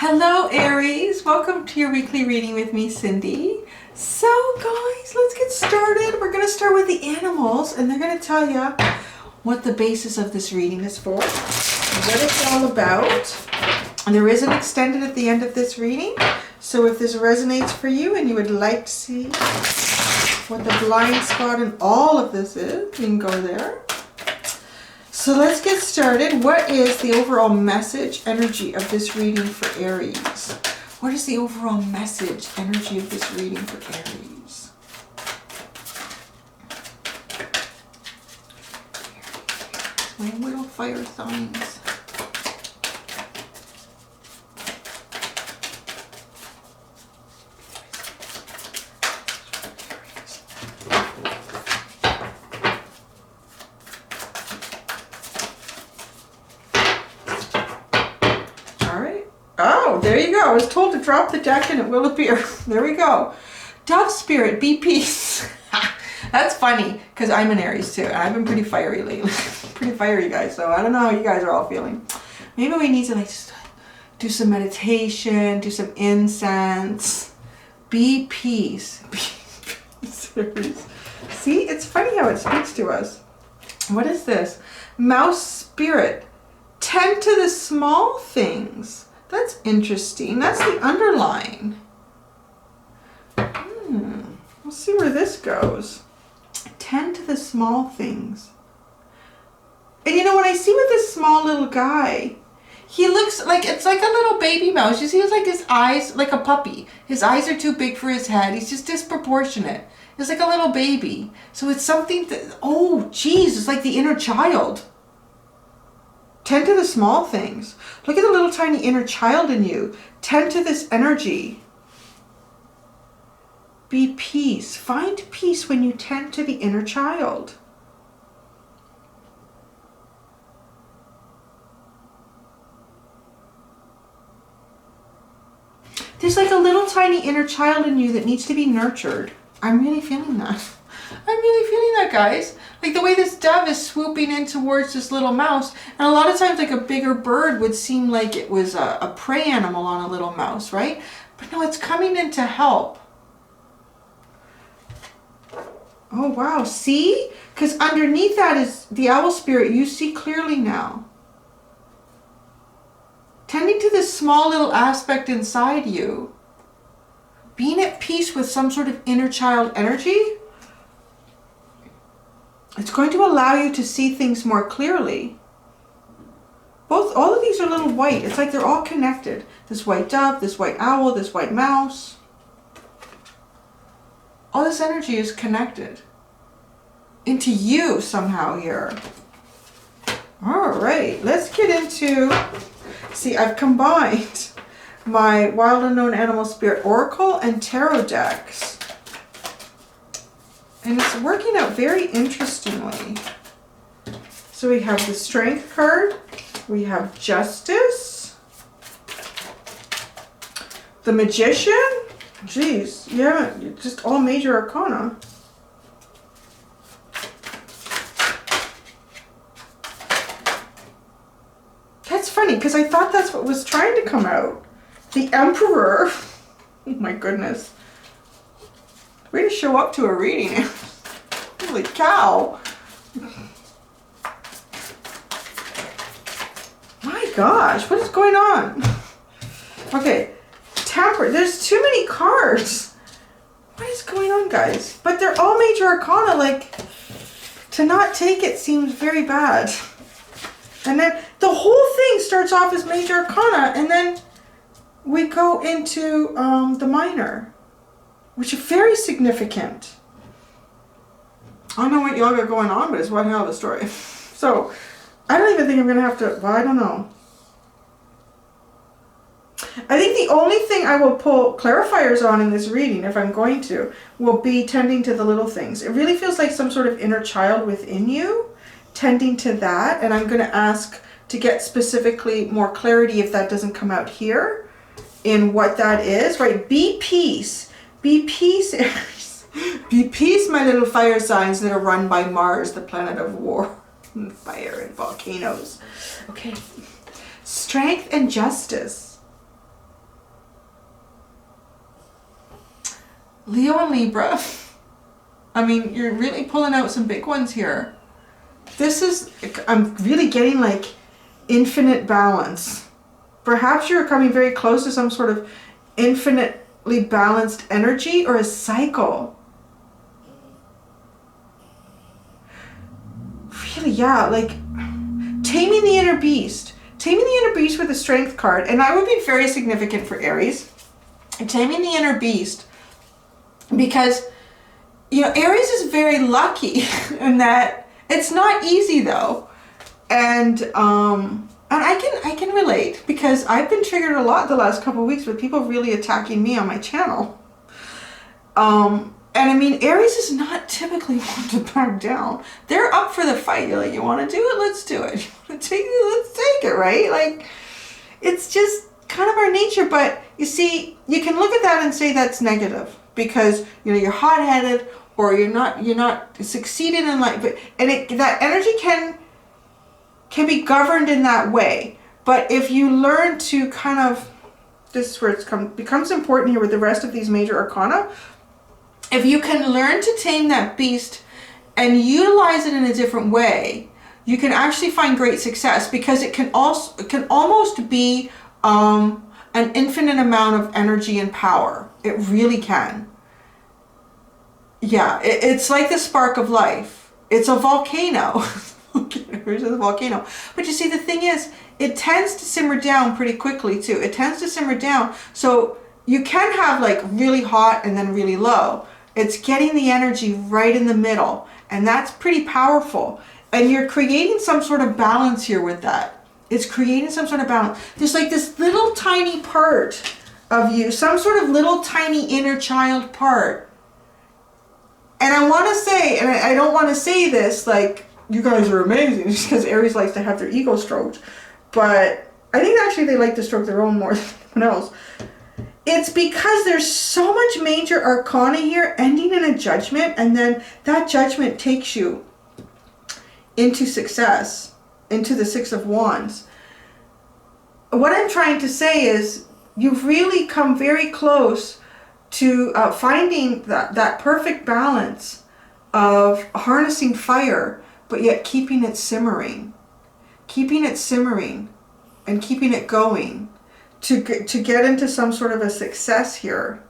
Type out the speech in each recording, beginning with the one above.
Hello Aries, welcome to your weekly reading with me, Cindy. So guys, let's get started. We're going to start with the animals and they're going to tell you what the basis of this reading is for, what it's all about. And there is an extended at the end of this reading. So if this resonates for you and you would like to see what the blind spot in all of this is, you can go there. So let's get started. What is the overall message energy of this reading for Aries? What is the overall message energy of this reading for Aries? My little fire signs. Oh, there you go. I was told to drop the deck and it will appear. There we go. Dove Spirit, be peace. That's funny because I'm an Aries too. And I've been pretty fiery lately. Pretty fiery, guys. So I don't know how you guys are all feeling. Maybe we need to just do some meditation, do some incense. Be peace. Be peace. See, it's funny how it speaks to us. What is this? Mouse Spirit. Tend to the small things. That's interesting. That's the underline. We'll see where this goes. Tend to the small things. And you know, when I see with this small little guy, he looks like, it's like a little baby mouse. You see, it's like his eyes, like a puppy. His eyes are too big for his head. He's just disproportionate. It's like a little baby. So it's something that, oh, geez, it's like the inner child. Tend to the small things. Look at the little tiny inner child in you. Tend to this energy. Be peace. Find peace when you tend to the inner child. There's like a little tiny inner child in you that needs to be nurtured. I'm really feeling that. I'm really feeling that, guys. Like the way this dove is swooping in towards this little mouse. And a lot of times like a bigger bird would seem like it was a prey animal on a little mouse, right? But no, it's coming in to help. Oh, wow. See? Because underneath that is the owl spirit. You see clearly now. Tending to this small little aspect inside you. Being at peace with some sort of inner child energy. It's going to allow you to see things more clearly. All of these are little white. It's like they're all connected. This white dove, this white owl, this white mouse. All this energy is connected into you somehow here. All right, let's get into, see, I've combined my Wild Unknown Animal Spirit Oracle and Tarot decks. And it's working out very interestingly. So we have the Strength card. We have Justice. The Magician. Jeez, yeah, just all major arcana. That's funny because I thought that's what was trying to come out. The Emperor. Oh my goodness. Way to show up to a reading. Holy cow. My gosh, what is going on? Okay, Temperate. There's too many cards. What is going on, guys? But they're all major arcana. Like, to not take it seems very bad. And then the whole thing starts off as major arcana, and then we go into the minor, which are very significant. I don't know what y'all got going on, but it's one hell of a story. So, I don't even think I'm going to have to, well, I don't know. I think the only thing I will pull clarifiers on in this reading, if I'm going to, will be tending to the little things. It really feels like some sort of inner child within you, tending to that. And I'm going to ask to get specifically more clarity if that doesn't come out here in what that is, right? Be peace. Be peace, Aries. Be peace, my little fire signs that are run by Mars, the planet of war and fire and volcanoes. Okay. Strength and justice. Leo and Libra. I mean, you're really pulling out some big ones here. This is, I'm really getting like infinite balance. Perhaps you're coming very close to some sort of infinitely balanced energy or a cycle. Really, yeah, like taming the inner beast. Taming the inner beast with a strength card, and that would be very significant for Aries. Taming the inner beast, because, you know, Aries is very lucky in that it's not easy though. And I can relate, because I've been triggered a lot the last couple of weeks with people really attacking me on my channel. And I mean, Aries is not typically one to back down. They're up for the fight. You're like, you want to do it? Let's do it. You want to take it? Let's take it, right? Like, it's just kind of our nature. But you see, you can look at that and say that's negative because, you know, you're hot-headed or you're not succeeding in life. But that energy can be governed in that way. But if you learn to kind of, this is where it becomes important here with the rest of these major arcana. If you can learn to tame that beast and utilize it in a different way, you can actually find great success, because it can almost be an infinite amount of energy and power. It really can. Yeah, it's like the spark of life. It's a volcano. It's a volcano. But you see, the thing is, it tends to simmer down pretty quickly too. It tends to simmer down. So you can have like really hot and then really low. It's getting the energy right in the middle, and that's pretty powerful. And you're creating some sort of balance here with that. It's creating some sort of balance. There's like this little tiny part of you, some sort of little tiny inner child part. And I want to say, and I don't want to say this like, you guys are amazing, just because Aries likes to have their ego stroked. But I think actually they like to stroke their own more than anyone else. It's because there's so much major arcana here ending in a judgment, and then that judgment takes you into success, into the Six of Wands. What I'm trying to say is you've really come very close to finding that perfect balance of harnessing fire, but yet keeping it simmering and keeping it going. To get into some sort of a success here.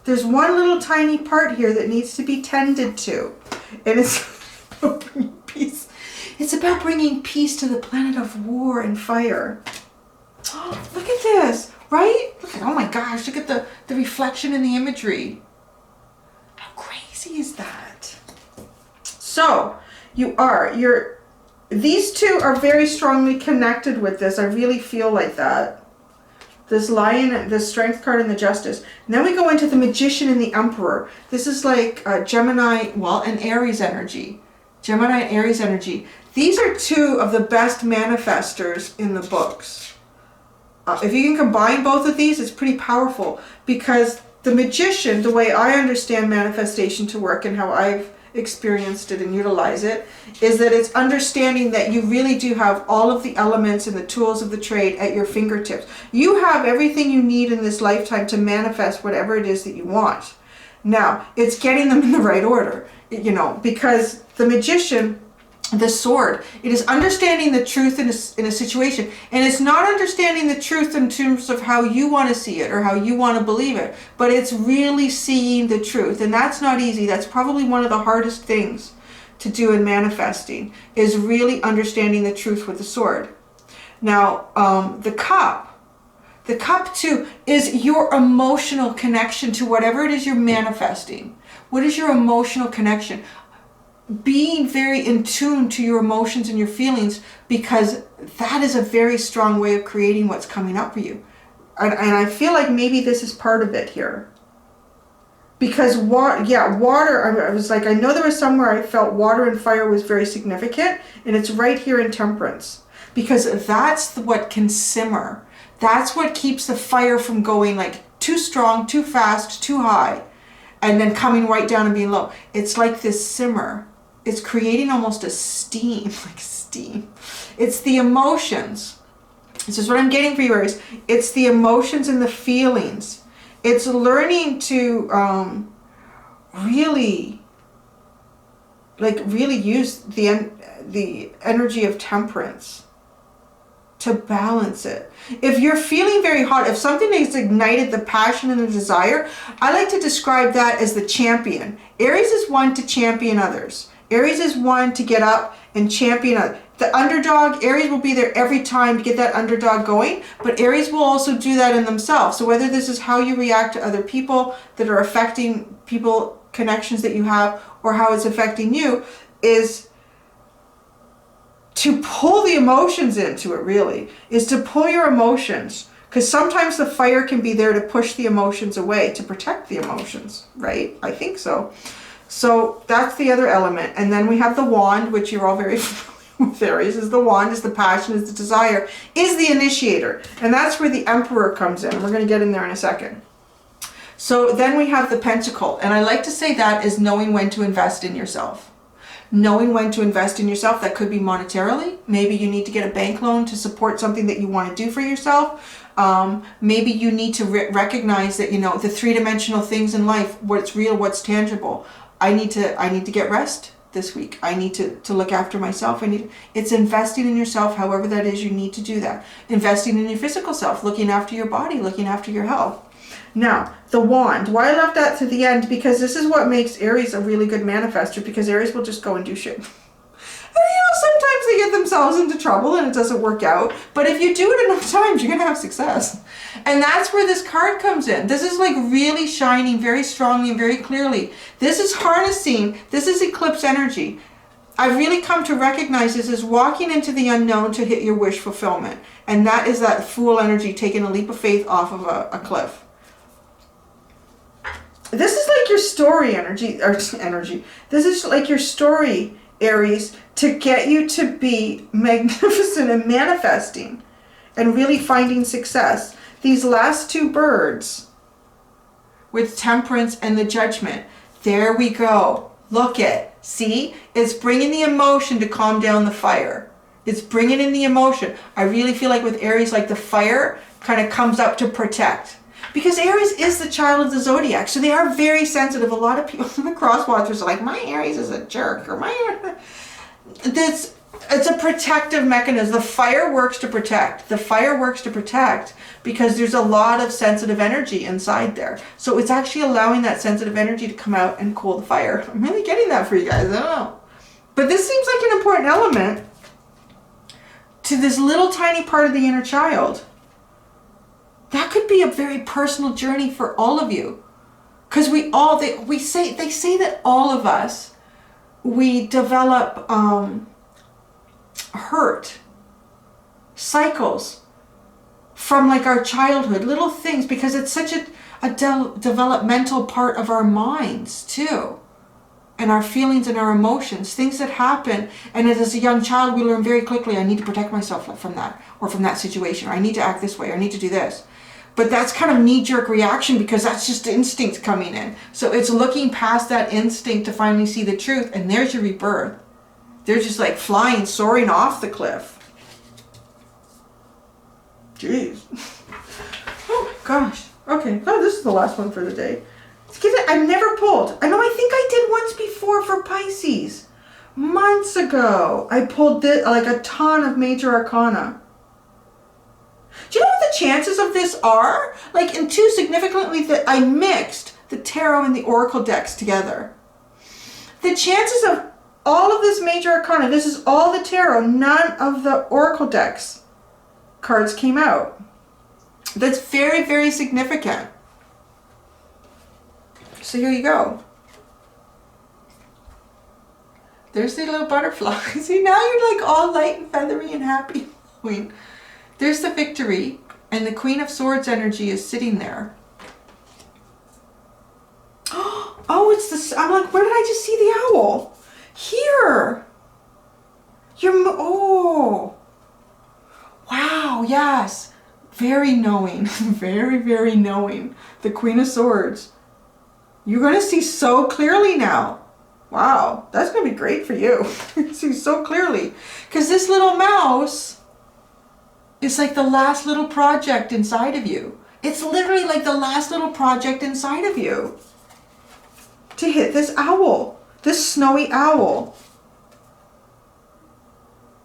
There's one little tiny part here that needs to be tended to. And it's about bringing peace. It's about bringing peace to the planet of war and fire. Oh, look at this, right? Look at, oh my gosh, look at the reflection in the imagery. How crazy is that? So, these two are very strongly connected with this. I really feel like that. This Lion, the Strength card, and the Justice. And then we go into the Magician and the Emperor. This is like Gemini, well, and Aries energy. Gemini and Aries energy. These are two of the best manifestors in the books. If you can combine both of these, it's pretty powerful. Because the Magician, the way I understand manifestation to work and how I've experienced it and utilize it, is that it's understanding that you really do have all of the elements and the tools of the trade at your fingertips. You have everything you need in this lifetime to manifest whatever it is that you want. Now, it's getting them in the right order, you know, because the Magician, the sword, it is understanding the truth in a situation, and it's not understanding the truth in terms of how you want to see it or how you want to believe it, but it's really seeing the truth, and that's not easy. That's probably one of the hardest things to do in manifesting, is really understanding the truth with the sword. Now, the cup too is your emotional connection to whatever it is you're manifesting. What is your emotional connection? Being very in tune to your emotions and your feelings, because that is a very strong way of creating what's coming up for you. And I feel like maybe this is part of it here. Because water, I was like, I know there was somewhere I felt water and fire was very significant, and it's right here in Temperance. Because that's what can simmer. That's what keeps the fire from going like too strong, too fast, too high, and then coming right down and being low. It's like this simmer. It's creating almost a steam, like steam. It's the emotions. This is what I'm getting for you, Aries. It's the emotions and the feelings. It's learning to really use the energy of temperance to balance it. If you're feeling very hot, if something has ignited the passion and the desire, I like to describe that as the champion. Aries is one to champion others. Aries is one to get up and champion others. The underdog, Aries will be there every time to get that underdog going, but Aries will also do that in themselves. So whether this is how you react to other people that are affecting people, connections that you have, or how it's affecting you, is to pull the emotions into it, really, is to pull your emotions. Because sometimes the fire can be there to push the emotions away, to protect the emotions, right? I think so. So that's the other element. And then we have the wand, which you're all very familiar with. Aries is the wand, is the passion, is the desire, is the initiator. And that's where the Emperor comes in. We're going to get in there in a second. So then we have the Pentacle. And I like to say that is knowing when to invest in yourself. Knowing when to invest in yourself. That could be monetarily. Maybe you need to get a bank loan to support something that you want to do for yourself. Maybe you need to recognize that, you know, the three-dimensional things in life, what's real, what's tangible. I need to get rest this week. I need to look after myself. It's investing in yourself, however that is, you need to do that. Investing in your physical self, looking after your body, looking after your health. Now, the wand. Why I left that to the end? Because this is what makes Aries a really good manifester, because Aries will just go and do shit. And, you know, sometimes they get themselves into trouble and it doesn't work out. But if you do it enough times, you're going to have success. And that's where this card comes in. This is like really shining very strongly and very clearly. This is harnessing, this is eclipse energy. I've really come to recognize this as walking into the unknown to hit your wish fulfillment. And that is that Fool energy, taking a leap of faith off of a cliff. This is like your story energy. This is like your story, Aries, to get you to be magnificent and manifesting and really finding success. These last two birds with Temperance and the Judgment. There we go. Look it. See? It's bringing the emotion to calm down the fire. It's bringing in the emotion. I really feel like with Aries, like the fire kind of comes up to protect. Because Aries is the child of the zodiac, so they are very sensitive. A lot of people, the cross-watchers are like, my Aries is a jerk, or my... It's a protective mechanism. The fire works to protect. The fire works to protect because there's a lot of sensitive energy inside there. So it's actually allowing that sensitive energy to come out and cool the fire. I'm really getting that for you guys. I don't know. But this seems like an important element to this little tiny part of the inner child. That could be a very personal journey for all of you. Because they say that all of us, we develop hurt cycles from like our childhood, little things, because it's such a developmental part of our minds too, and our feelings and our emotions, things that happen. And as a young child, we learn very quickly, I need to protect myself from that, or from that situation, or I need to act this way, or I need to do this. But that's kind of knee-jerk reaction because that's just instinct coming in. So it's looking past that instinct to finally see the truth, and there's your rebirth. They're just like flying, soaring off the cliff. Jeez. Oh my gosh. Okay, oh, this is the last one for the day. I've never pulled. I know, I think I did once before for Pisces. Months ago. I pulled like a ton of major arcana. Do you know what the chances of this are? Like, and two, significantly, that I mixed the tarot and the oracle decks together. The chances of all of this major arcana, this is all the tarot, none of the oracle decks cards came out. That's very, very significant. So here you go. There's the little butterfly. See, now you're like all light and feathery and happy. There's the Victory, and the Queen of Swords energy is sitting there. Oh, it's the... I'm like, where did I just see the owl? Here. Oh. Wow, yes. Very knowing. Very, very knowing. The Queen of Swords. You're going to see so clearly now. Wow, that's going to be great for you. See so clearly. Because this little mouse... it's like the last little project inside of you. It's literally like the last little project inside of you to hit this owl, this snowy owl.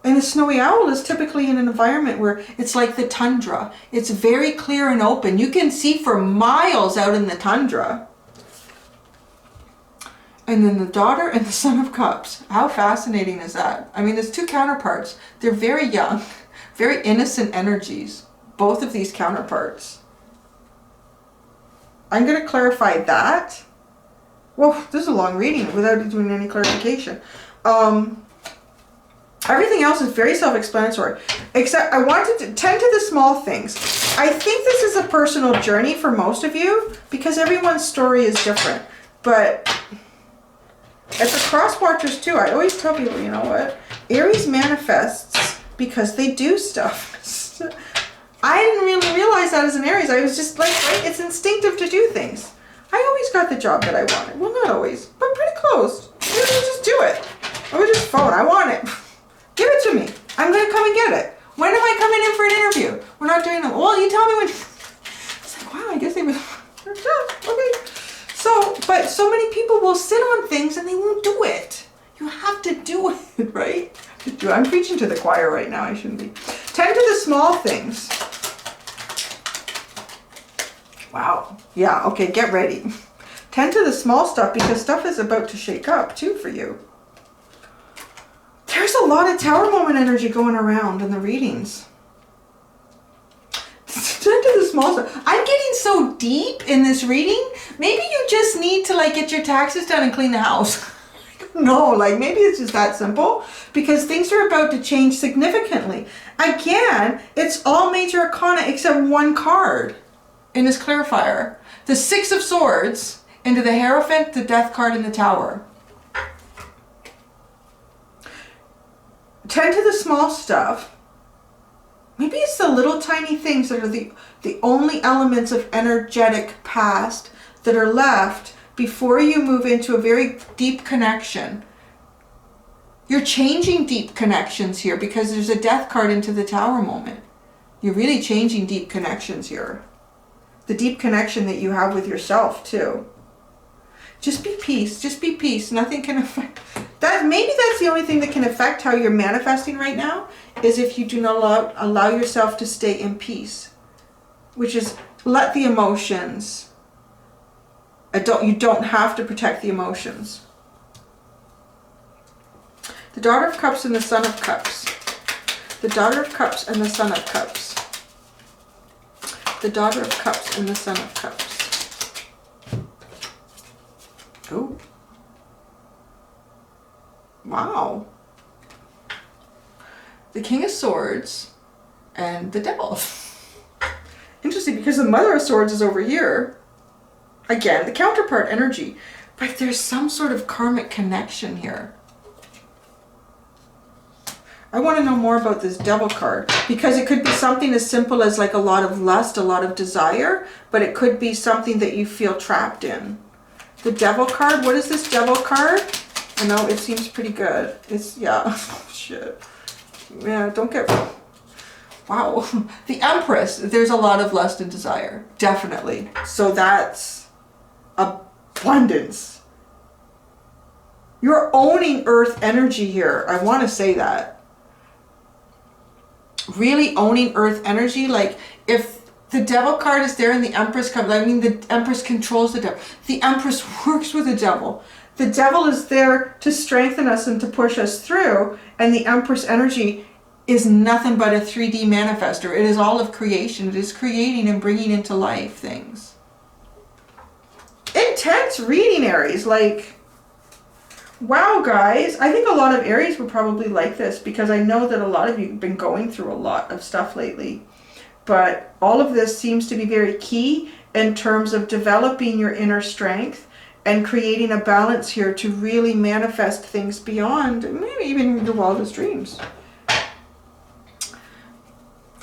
And a snowy owl is typically in an environment where it's like the tundra. It's very clear and open. You can see for miles out in the tundra. And then the daughter and the Son of Cups. How fascinating is that? I mean, there's two counterparts. They're very young, very innocent energies. Both of these counterparts. I'm going to clarify that. Whoa, this is a long reading without doing any clarification. Everything else is very self-explanatory, except I wanted to tend to the small things. I think this is a personal journey for most of you because everyone's story is different. But it's a cross watchers too. I always tell people, you know what? Aries manifests because they do stuff. I didn't really realize that as an Aries. I was just like, right, it's instinctive to do things. I always got the job that I wanted. Well, not always, but pretty close. I would just do it. I would just phone. I want it. Give it to me. I'm going to come and get it. When am I coming in for an interview? We're not doing them. Well, you tell me when. It's like, wow, I guess they were. Okay. So, but so many people will sit on things and they won't do it. You have to do it, right? I'm preaching to the choir right now. I shouldn't be. Tend to the small things. Wow. Yeah, okay, get ready. Tend to the small stuff because stuff is about to shake up too for you. There's a lot of Tower moment energy going around in the readings. Tend to the small stuff. I'm getting so deep in this reading. Maybe you just need to like get your taxes done and clean the house. No, like maybe it's just that simple because things are about to change significantly. Again, it's all major arcana except one card in this clarifier. The Six of Swords into the Hierophant, the Death card in the Tower. Tend to the small stuff. Maybe it's the little tiny things that are the only elements of energetic past that are left before you move into a very deep connection. You're changing deep connections here because there's a Death card into the Tower moment. You're really changing deep connections here. The deep connection that you have with yourself too. Just be peace. Just be peace. Nothing can affect that. Maybe that's the only thing that can affect how you're manifesting right now is if you do not allow yourself to stay in peace, which is let the emotions. You don't have to protect the emotions. The Daughter of Cups and the Son of Cups. The Daughter of Cups and the Son of Cups. The Daughter of Cups and the Son of Cups. Oh. Wow. The King of Swords and the Devil. Interesting because the Mother of Swords is over here. Again, the counterpart energy. But there's some sort of karmic connection here. I want to know more about this Devil card because it could be something as simple as like a lot of lust, a lot of desire, but it could be something that you feel trapped in. The Devil card, what is this Devil card? I know it seems pretty good. It's, yeah, oh, shit. Yeah, don't get, wow. The Empress, there's a lot of lust and desire, definitely. So that's abundance. You're owning earth energy here. I want to say that. Really owning earth energy. Like if the Devil card is there and the Empress comes, I mean the Empress controls the Devil. The Empress works with the Devil. The Devil is there to strengthen us and to push us through, and the Empress energy is nothing but a 3D manifester. It is all of creation. It is creating and bringing into life things. Intense reading, Aries. Like, wow, guys. I think a lot of Aries would probably like this because I know that a lot of you have been going through a lot of stuff lately. But all of this seems to be very key in terms of developing your inner strength and creating a balance here to really manifest things beyond maybe even your wildest dreams.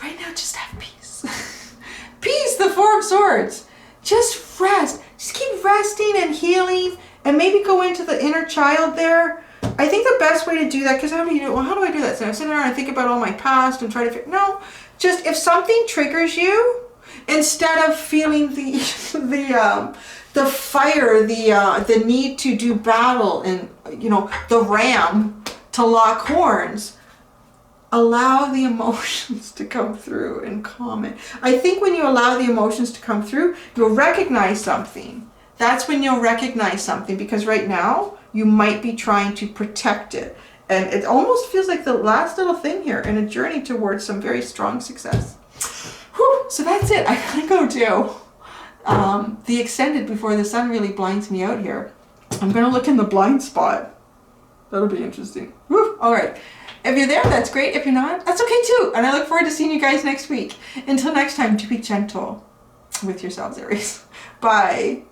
Right now, just have peace. Peace, the Four of Swords. Just rest. Just keep resting and healing and maybe go into the inner child there. I think the best way to do that, because how do I do that? So I'm sitting around and think about all my past and try to figure, no, just if something triggers you, instead of feeling the fire, the need to do battle, and the ram to lock horns, allow the emotions to come through and calm it. I think when you allow the emotions to come through, you'll recognize something. That's when you'll recognize something, because right now you might be trying to protect it. And it almost feels like the last little thing here in a journey towards some very strong success. Whew, so that's it. I gotta go do the extended before the sun really blinds me out here. I'm gonna look in the blind spot. That'll be interesting. Whew, all right. If you're there, that's great. If you're not, that's okay too. And I look forward to seeing you guys next week. Until next time, to be gentle with yourselves, Aries. Bye.